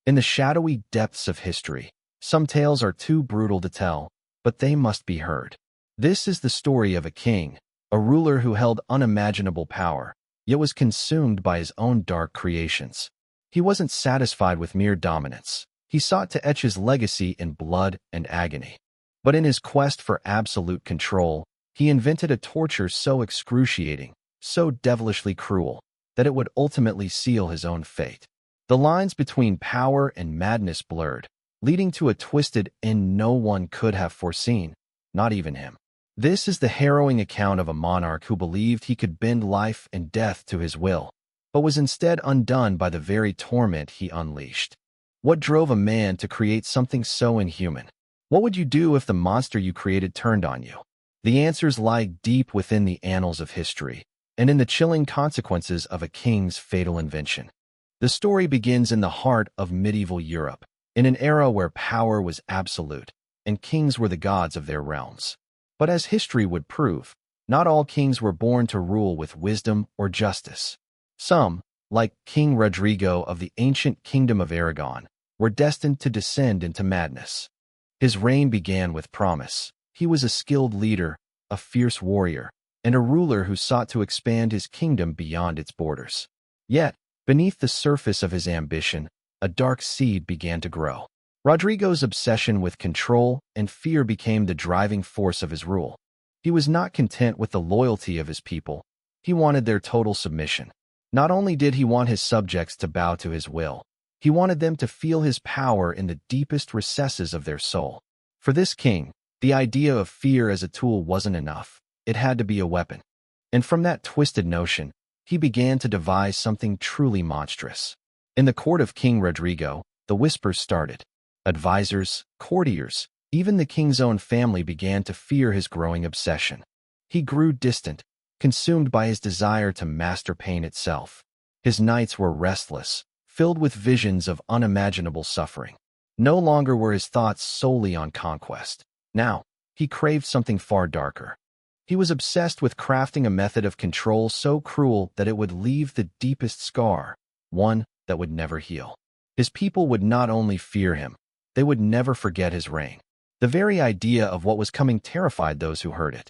In the shadowy depths of history, some tales are too brutal to tell, but they must be heard. This is the story of a king, a ruler who held unimaginable power, yet was consumed by his own dark creations. He wasn't satisfied with mere dominance. He sought to etch his legacy in blood and agony. But in his quest for absolute control, he invented a torture so excruciating, so devilishly cruel, that it would ultimately seal his own fate. The lines between power and madness blurred, leading to a twisted end no one could have foreseen, not even him. This is the harrowing account of a monarch who believed he could bend life and death to his will, but was instead undone by the very torment he unleashed. What drove a man to create something so inhuman? What would you do if the monster you created turned on you? The answers lie deep within the annals of history, and in the chilling consequences of a king's fatal invention. The story begins in the heart of medieval Europe, in an era where power was absolute, and kings were the gods of their realms. But as history would prove, not all kings were born to rule with wisdom or justice. Some, like King Rodrigo of the ancient Kingdom of Aragon, were destined to descend into madness. His reign began with promise. He was a skilled leader, a fierce warrior, and a ruler who sought to expand his kingdom beyond its borders. Yet, beneath the surface of his ambition, a dark seed began to grow. Rodrigo's obsession with control and fear became the driving force of his rule. He was not content with the loyalty of his people. He wanted their total submission. Not only did he want his subjects to bow to his will, he wanted them to feel his power in the deepest recesses of their soul. For this king, the idea of fear as a tool wasn't enough. It had to be a weapon. And from that twisted notion, he began to devise something truly monstrous. In the court of King Rodrigo, the whispers started. Advisors, courtiers, even the king's own family began to fear his growing obsession. He grew distant, consumed by his desire to master pain itself. His nights were restless, filled with visions of unimaginable suffering. No longer were his thoughts solely on conquest. Now, he craved something far darker. He was obsessed with crafting a method of control so cruel that it would leave the deepest scar, one that would never heal. His people would not only fear him, they would never forget his reign. The very idea of what was coming terrified those who heard it.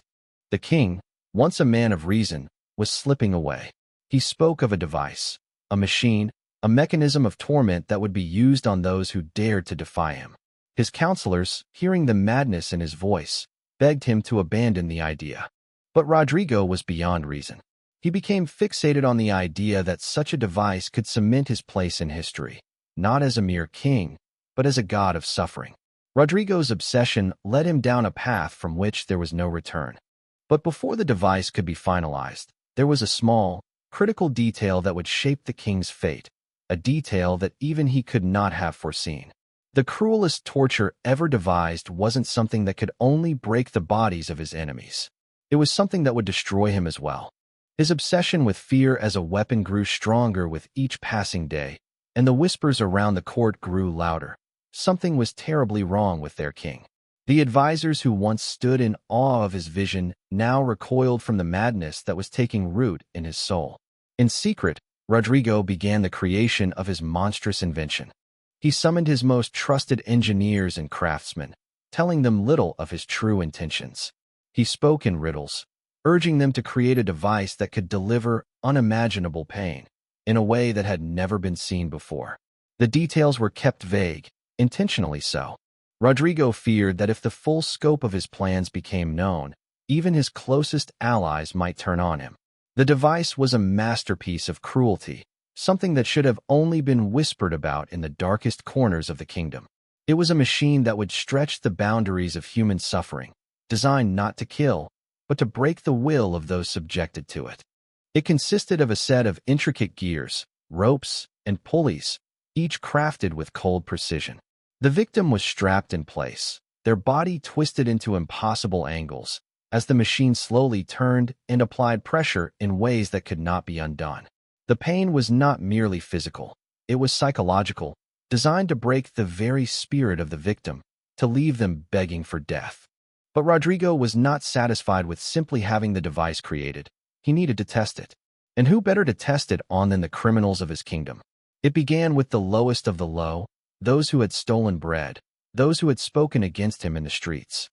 The king, once a man of reason, was slipping away. He spoke of a device, a machine, a mechanism of torment that would be used on those who dared to defy him. His counselors, hearing the madness in his voice, begged him to abandon the idea. But Rodrigo was beyond reason. He became fixated on the idea that such a device could cement his place in history, not as a mere king, but as a god of suffering. Rodrigo's obsession led him down a path from which there was no return. But before the device could be finalized, there was a small, critical detail that would shape the king's fate, a detail that even he could not have foreseen. The cruelest torture ever devised wasn't something that could only break the bodies of his enemies. It was something that would destroy him as well. His obsession with fear as a weapon grew stronger with each passing day, and the whispers around the court grew louder. Something was terribly wrong with their king. The advisors who once stood in awe of his vision now recoiled from the madness that was taking root in his soul. In secret, Rodrigo began the creation of his monstrous invention. He summoned his most trusted engineers and craftsmen, telling them little of his true intentions. He spoke in riddles, urging them to create a device that could deliver unimaginable pain in a way that had never been seen before. The details were kept vague, intentionally so. Rodrigo feared that if the full scope of his plans became known, even his closest allies might turn on him. The device was a masterpiece of cruelty, something that should have only been whispered about in the darkest corners of the kingdom. It was a machine that would stretch the boundaries of human suffering, designed not to kill, but to break the will of those subjected to it. It consisted of a set of intricate gears, ropes, and pulleys, each crafted with cold precision. The victim was strapped in place, their body twisted into impossible angles, as the machine slowly turned and applied pressure in ways that could not be undone. The pain was not merely physical, it was psychological, designed to break the very spirit of the victim, to leave them begging for death. But Rodrigo was not satisfied with simply having the device created. He needed to test it. And who better to test it on than the criminals of his kingdom? It began with the lowest of the low, those who had stolen bread, those who had spoken against him in the streets.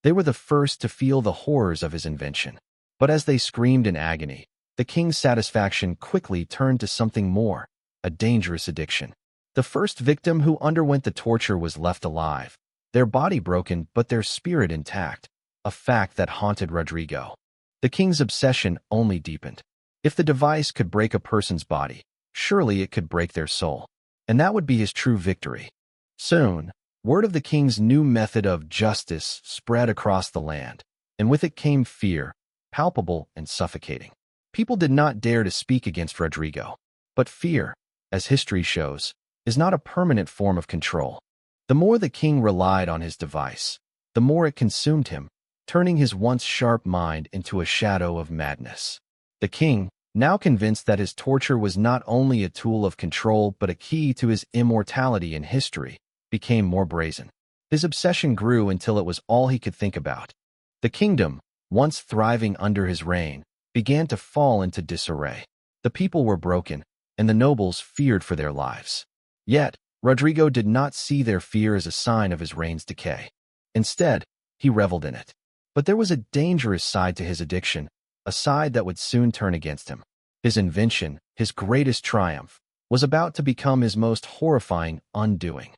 They were the first to feel the horrors of his invention. But as they screamed in agony, the king's satisfaction quickly turned to something more, a dangerous addiction. The first victim who underwent the torture was left alive, their body broken but their spirit intact, a fact that haunted Rodrigo. The king's obsession only deepened. If the device could break a person's body, surely it could break their soul. And that would be his true victory. Soon, word of the king's new method of justice spread across the land, and with it came fear, palpable and suffocating. People did not dare to speak against Rodrigo. But fear, as history shows, is not a permanent form of control. The more the king relied on his device, the more it consumed him, turning his once sharp mind into a shadow of madness. The king, now convinced that his torture was not only a tool of control but a key to his immortality in history, became more brazen. His obsession grew until it was all he could think about. The kingdom, once thriving under his reign, began to fall into disarray. The people were broken, and the nobles feared for their lives. Yet, Rodrigo did not see their fear as a sign of his reign's decay. Instead, he reveled in it. But there was a dangerous side to his addiction, a side that would soon turn against him. His invention, his greatest triumph, was about to become his most horrifying undoing.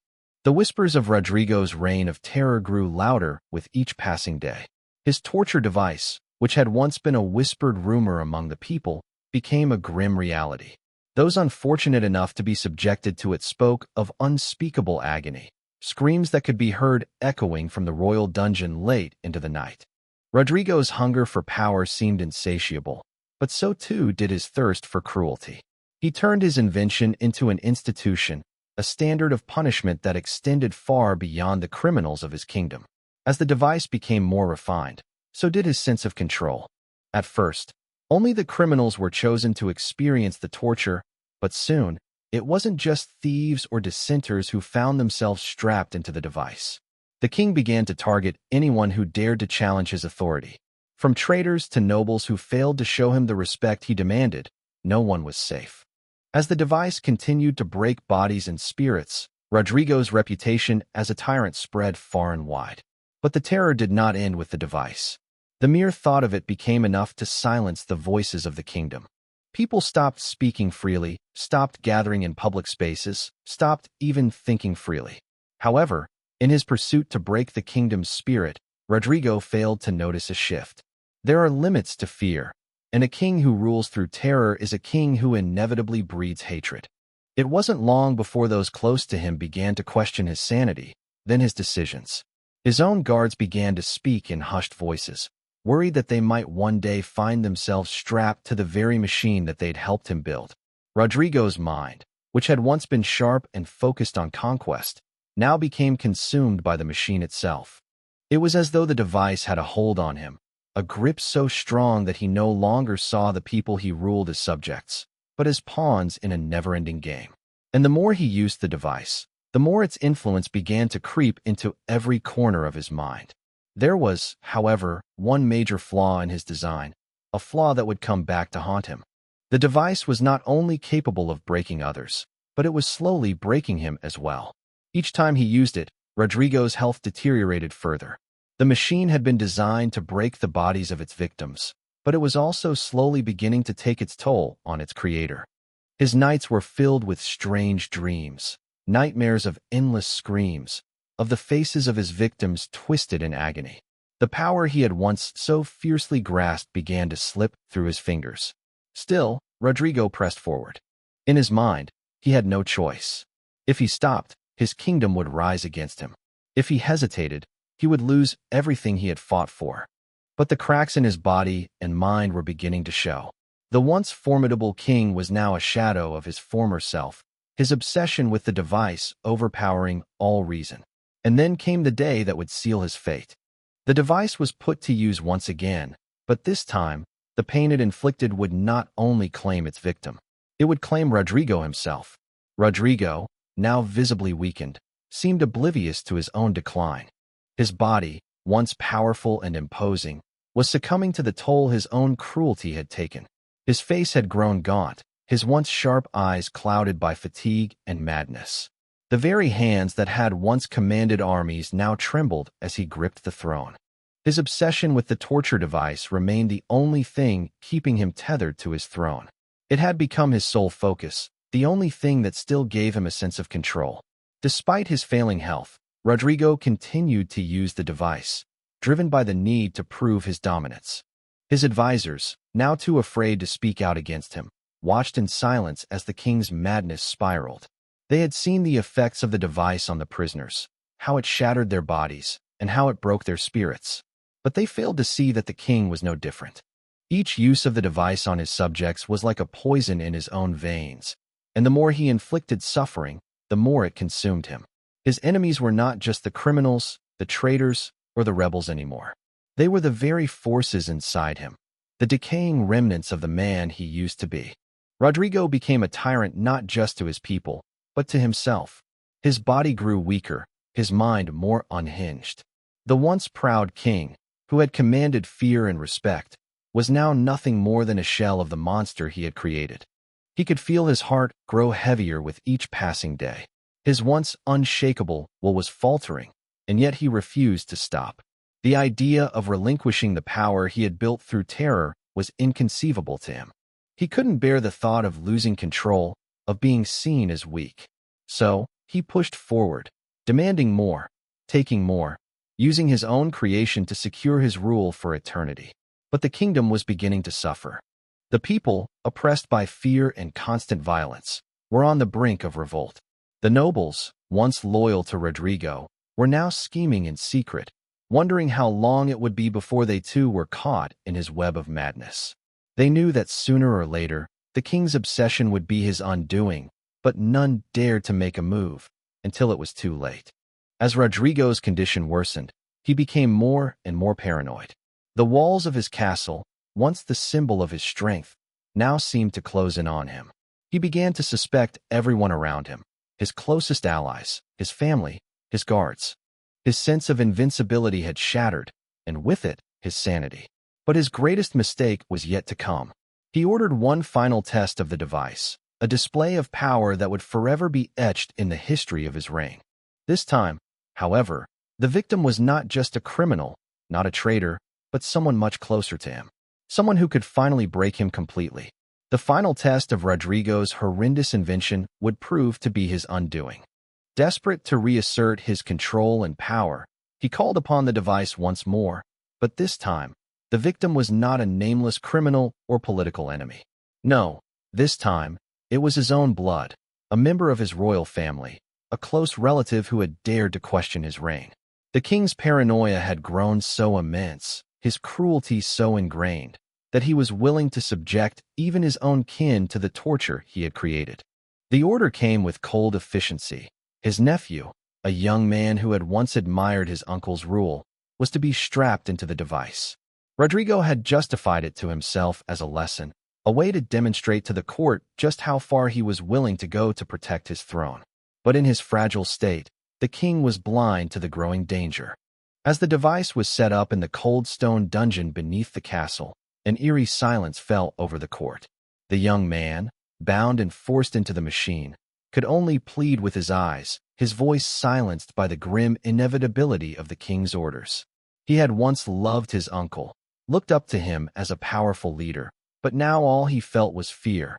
The whispers of Rodrigo's reign of terror grew louder with each passing day. His torture device, which had once been a whispered rumor among the people, became a grim reality. Those unfortunate enough to be subjected to it spoke of unspeakable agony, screams that could be heard echoing from the royal dungeon late into the night. Rodrigo's hunger for power seemed insatiable, but so too did his thirst for cruelty. He turned his invention into an institution, a standard of punishment that extended far beyond the criminals of his kingdom. As the device became more refined, so did his sense of control. At first, only the criminals were chosen to experience the torture, but soon, it wasn't just thieves or dissenters who found themselves strapped into the device. The king began to target anyone who dared to challenge his authority. From traitors to nobles who failed to show him the respect he demanded, no one was safe. As the device continued to break bodies and spirits, Rodrigo's reputation as a tyrant spread far and wide. But the terror did not end with the device. The mere thought of it became enough to silence the voices of the kingdom. People stopped speaking freely, stopped gathering in public spaces, stopped even thinking freely. However, in his pursuit to break the kingdom's spirit, Rodrigo failed to notice a shift. There are limits to fear, and a king who rules through terror is a king who inevitably breeds hatred. It wasn't long before those close to him began to question his sanity, then his decisions. His own guards began to speak in hushed voices, worried that they might one day find themselves strapped to the very machine that they'd helped him build. Rodrigo's mind, which had once been sharp and focused on conquest, now became consumed by the machine itself. It was as though the device had a hold on him, a grip so strong that he no longer saw the people he ruled as subjects, but as pawns in a never-ending game. And the more he used the device, the more its influence began to creep into every corner of his mind. There was, however, one major flaw in his design, a flaw that would come back to haunt him. The device was not only capable of breaking others, but it was slowly breaking him as well. Each time he used it, Rodrigo's health deteriorated further. The machine had been designed to break the bodies of its victims, but it was also slowly beginning to take its toll on its creator. His nights were filled with strange dreams, nightmares of endless screams, of the faces of his victims twisted in agony. The power he had once so fiercely grasped began to slip through his fingers. Still, Rodrigo pressed forward. In his mind, he had no choice. If he stopped, his kingdom would rise against him. If he hesitated, he would lose everything he had fought for. But the cracks in his body and mind were beginning to show. The once formidable king was now a shadow of his former self, his obsession with the device overpowering all reason. And then came the day that would seal his fate. The device was put to use once again, but this time, the pain it inflicted would not only claim its victim. It would claim Rodrigo himself. Rodrigo, now visibly weakened, seemed oblivious to his own decline. His body, once powerful and imposing, was succumbing to the toll his own cruelty had taken. His face had grown gaunt, his once sharp eyes clouded by fatigue and madness. The very hands that had once commanded armies now trembled as he gripped the throne. His obsession with the torture device remained the only thing keeping him tethered to his throne. It had become his sole focus, the only thing that still gave him a sense of control. Despite his failing health, Rodrigo continued to use the device, driven by the need to prove his dominance. His advisors, now too afraid to speak out against him, watched in silence as the king's madness spiraled. They had seen the effects of the device on the prisoners, how it shattered their bodies, and how it broke their spirits. But they failed to see that the king was no different. Each use of the device on his subjects was like a poison in his own veins, and the more he inflicted suffering, the more it consumed him. His enemies were not just the criminals, the traitors, or the rebels anymore. They were the very forces inside him, the decaying remnants of the man he used to be. Rodrigo became a tyrant not just to his people, but to himself. His body grew weaker, his mind more unhinged. The once proud king, who had commanded fear and respect, was now nothing more than a shell of the monster he had created. He could feel his heart grow heavier with each passing day. His once unshakable will was faltering, and yet he refused to stop. The idea of relinquishing the power he had built through terror was inconceivable to him. He couldn't bear the thought of losing control, of being seen as weak. So, he pushed forward, demanding more, taking more, using his own creation to secure his rule for eternity. But the kingdom was beginning to suffer. The people, oppressed by fear and constant violence, were on the brink of revolt. The nobles, once loyal to Rodrigo, were now scheming in secret, wondering how long it would be before they too were caught in his web of madness. They knew that sooner or later, the king's obsession would be his undoing, but none dared to make a move until it was too late. As Rodrigo's condition worsened, he became more and more paranoid. The walls of his castle, once the symbol of his strength, now seemed to close in on him. He began to suspect everyone around him, his closest allies, his family, his guards. His sense of invincibility had shattered, and with it, his sanity. But his greatest mistake was yet to come. He ordered one final test of the device, a display of power that would forever be etched in the history of his reign. This time, however, the victim was not just a criminal, not a traitor, but someone much closer to him. Someone who could finally break him completely. The final test of Rodrigo's horrendous invention would prove to be his undoing. Desperate to reassert his control and power, he called upon the device once more, but this time, the victim was not a nameless criminal or political enemy. No, this time, it was his own blood, a member of his royal family, a close relative who had dared to question his reign. The king's paranoia had grown so immense, his cruelty so ingrained, that he was willing to subject even his own kin to the torture he had created. The order came with cold efficiency. His nephew, a young man who had once admired his uncle's rule, was to be strapped into the device. Rodrigo had justified it to himself as a lesson, a way to demonstrate to the court just how far he was willing to go to protect his throne. But in his fragile state, the king was blind to the growing danger. As the device was set up in the cold stone dungeon beneath the castle, an eerie silence fell over the court. The young man, bound and forced into the machine, could only plead with his eyes, his voice silenced by the grim inevitability of the king's orders. He had once loved his uncle, looked up to him as a powerful leader, but now all he felt was fear.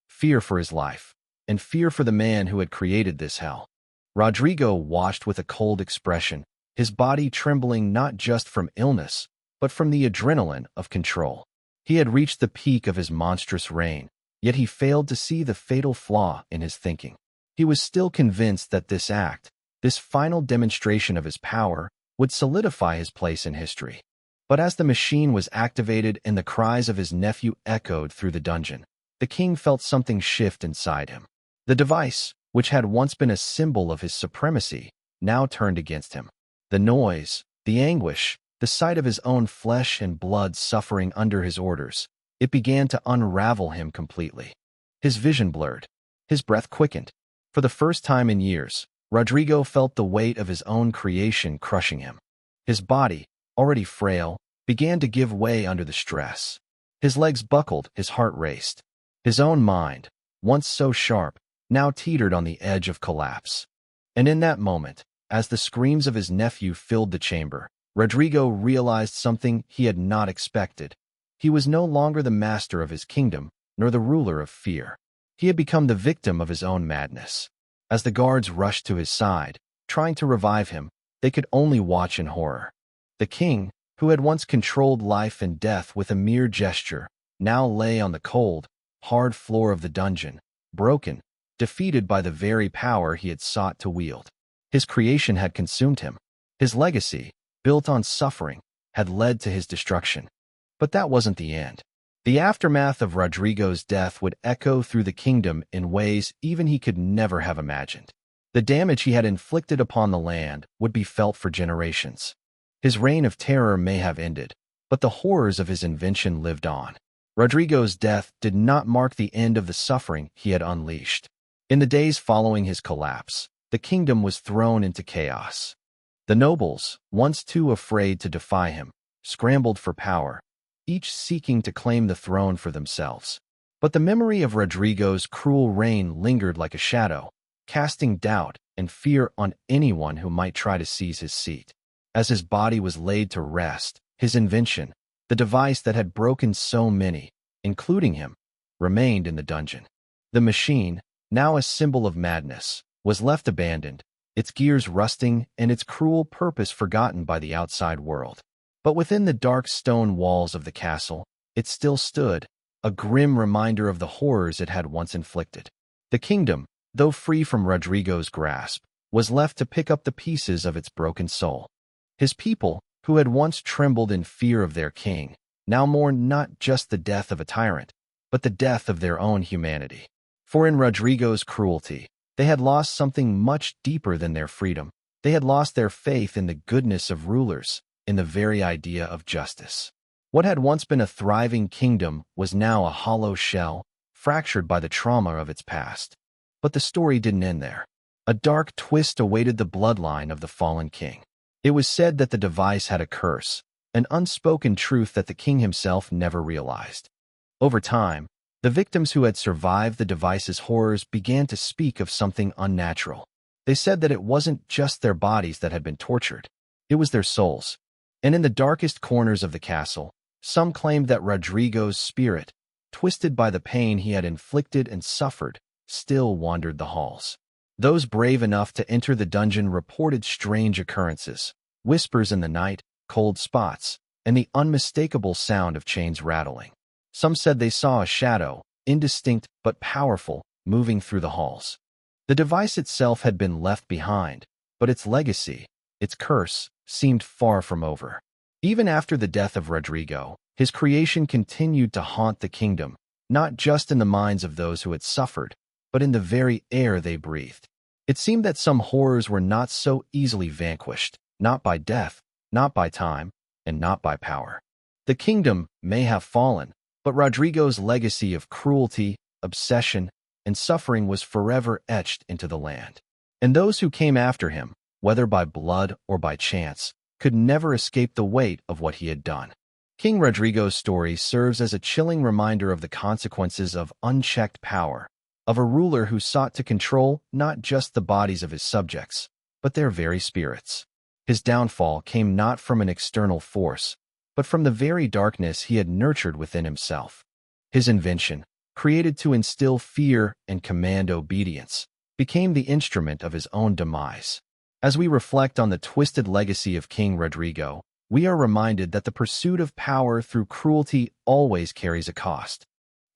Fear for his life, and fear for the man who had created this hell. Rodrigo watched with a cold expression, his body trembling not just from illness, but from the adrenaline of control. He had reached the peak of his monstrous reign, yet he failed to see the fatal flaw in his thinking. He was still convinced that this act, this final demonstration of his power, would solidify his place in history. But as the machine was activated and the cries of his nephew echoed through the dungeon, the king felt something shift inside him. The device, which had once been a symbol of his supremacy, now turned against him. The noise, the anguish, the sight of his own flesh and blood suffering under his orders, it began to unravel him completely. His vision blurred. His breath quickened. For the first time in years, Rodrigo felt the weight of his own creation crushing him. His body, already frail, began to give way under the stress. His legs buckled, his heart raced. His own mind, once so sharp, now teetered on the edge of collapse. And in that moment, as the screams of his nephew filled the chamber, Rodrigo realized something he had not expected. He was no longer the master of his kingdom, nor the ruler of fear. He had become the victim of his own madness. As the guards rushed to his side, trying to revive him, they could only watch in horror. The king, who had once controlled life and death with a mere gesture, now lay on the cold, hard floor of the dungeon, broken, defeated by the very power he had sought to wield. His creation had consumed him. His legacy, built on suffering, had led to his destruction. But that wasn't the end. The aftermath of Rodrigo's death would echo through the kingdom in ways even he could never have imagined. The damage he had inflicted upon the land would be felt for generations. His reign of terror may have ended, but the horrors of his invention lived on. Rodrigo's death did not mark the end of the suffering he had unleashed. In the days following his collapse, the kingdom was thrown into chaos. The nobles, once too afraid to defy him, scrambled for power, each seeking to claim the throne for themselves. But the memory of Rodrigo's cruel reign lingered like a shadow, casting doubt and fear on anyone who might try to seize his seat. As his body was laid to rest, his invention, the device that had broken so many, including him, remained in the dungeon. The machine, now a symbol of madness, was left abandoned, its gears rusting and its cruel purpose forgotten by the outside world. But within the dark stone walls of the castle, it still stood, a grim reminder of the horrors it had once inflicted. The kingdom, though free from Rodrigo's grasp, was left to pick up the pieces of its broken soul. His people, who had once trembled in fear of their king, now mourned not just the death of a tyrant, but the death of their own humanity. For in Rodrigo's cruelty, they had lost something much deeper than their freedom. They had lost their faith in the goodness of rulers, in the very idea of justice. What had once been a thriving kingdom was now a hollow shell, fractured by the trauma of its past. But the story didn't end there. A dark twist awaited the bloodline of the fallen king. It was said that the device had a curse, an unspoken truth that the king himself never realized. Over time, the victims who had survived the device's horrors began to speak of something unnatural. They said that it wasn't just their bodies that had been tortured, it was their souls. And in the darkest corners of the castle, some claimed that Rodrigo's spirit, twisted by the pain he had inflicted and suffered, still wandered the halls. Those brave enough to enter the dungeon reported strange occurrences, whispers in the night, cold spots, and the unmistakable sound of chains rattling. Some said they saw a shadow, indistinct but powerful, moving through the halls. The device itself had been left behind, but its legacy, its curse, seemed far from over. Even after the death of Rodrigo, his creation continued to haunt the kingdom, not just in the minds of those who had suffered, but in the very air they breathed. It seemed that some horrors were not so easily vanquished, not by death, not by time, and not by power. The kingdom may have fallen, but Rodrigo's legacy of cruelty, obsession, and suffering was forever etched into the land. And those who came after him, whether by blood or by chance, could never escape the weight of what he had done. King Rodrigo's story serves as a chilling reminder of the consequences of unchecked power, of a ruler who sought to control not just the bodies of his subjects, but their very spirits. His downfall came not from an external force, but from the very darkness he had nurtured within himself. His invention, created to instill fear and command obedience, became the instrument of his own demise. As we reflect on the twisted legacy of King Rodrigo, we are reminded that the pursuit of power through cruelty always carries a cost.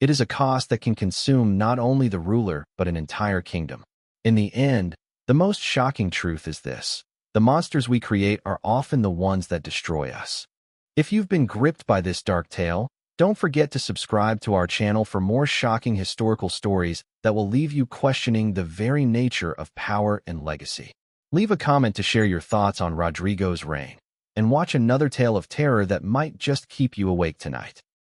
It is a cost that can consume not only the ruler but an entire kingdom. In the end, the most shocking truth is this: the monsters we create are often the ones that destroy us. If you've been gripped by this dark tale, don't forget to subscribe to our channel for more shocking historical stories that will leave you questioning the very nature of power and legacy. Leave a comment to share your thoughts on Rodrigo's reign, and watch another tale of terror that might just keep you awake tonight.